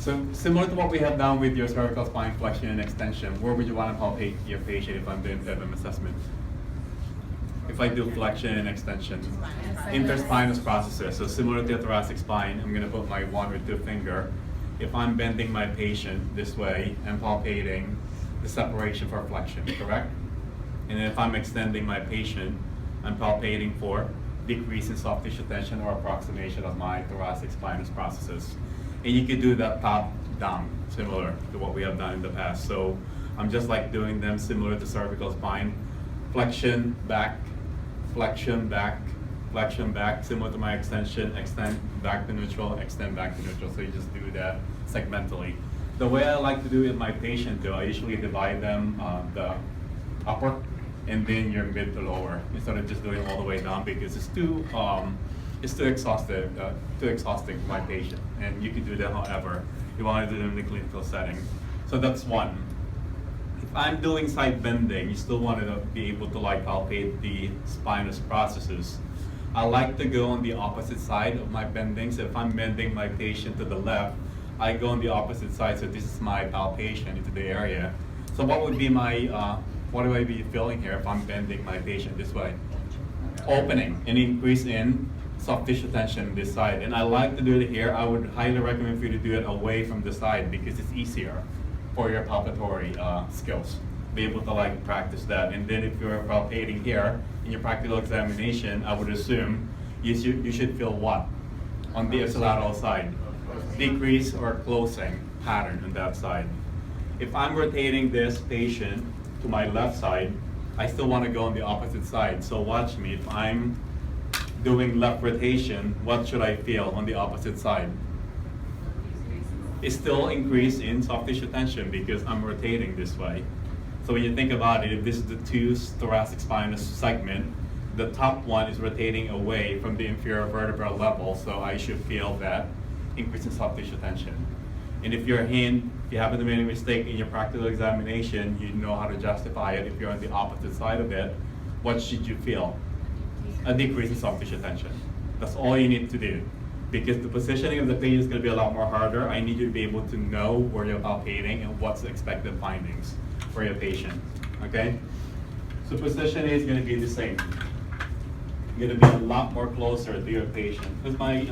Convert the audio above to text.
So similar to what we have done with your cervical spine flexion and extension, where would you want to palpate your patient if I'm doing PEVM assessment? If I do flexion and extension, interspinous processes. So similar to the thoracic spine, I'm going to put my 1 or 2 finger. If I'm bending my patient this way, I'm palpating the separation for flexion, correct? And then if I'm extending my patient, I'm palpating for decrease in soft tissue tension or approximation of my thoracic spinous processes. And you could do that top down, similar to what we have done in the past. So I'm just like doing them similar to cervical spine. Flexion, back, flexion, back, flexion, back, similar to my extension, extend back to neutral, extend back to neutral. So you just do that segmentally. The way I like to do it with my patient though, I usually divide them, the upper and then your mid to lower, instead of just doing all the way down, because it's too exhausting for my patient. And you can do that however you want to do it in the clinical setting. So that's one. If I'm doing side bending, you still want to be able to like palpate the spinous processes. I like to go on the opposite side of my bending. So if I'm bending my patient to the left, I go on the opposite side. So this is my palpation into the area. So what would be my what do I be feeling here if I'm bending my patient this way? Opening, an increase in soft tissue tension this side. And I like to do it here. I would highly recommend for you to do it away from the side because it's easier for your palpatory skills. Be able to like practice that. And then if you're palpating here in your practical examination, I would assume you should feel what? On the ipsilateral side. Decrease or closing pattern on that side. If I'm rotating this patient to my left side, I still want to go on the opposite side. So watch me. If I'm doing left rotation, what should I feel on the opposite side? It's still increase in soft tissue tension because I'm rotating this way. So when you think about it, if this is the 2 thoracic spinous segment, the top one is rotating away from the inferior vertebral level, so I should feel that increase in soft tissue tension. And if your hand, if you happen to make a mistake in your practical examination, you know how to justify it. If you're on the opposite side of it, what should you feel? A decrease in soft tissue tension. That's all you need to do. Because the positioning of the patient is going to be a lot more harder. I need you to be able to know where you're palpating and what's the expected findings for your patient. Okay? So positioning is going to be the same. You're going to be a lot more closer to your patient. Because my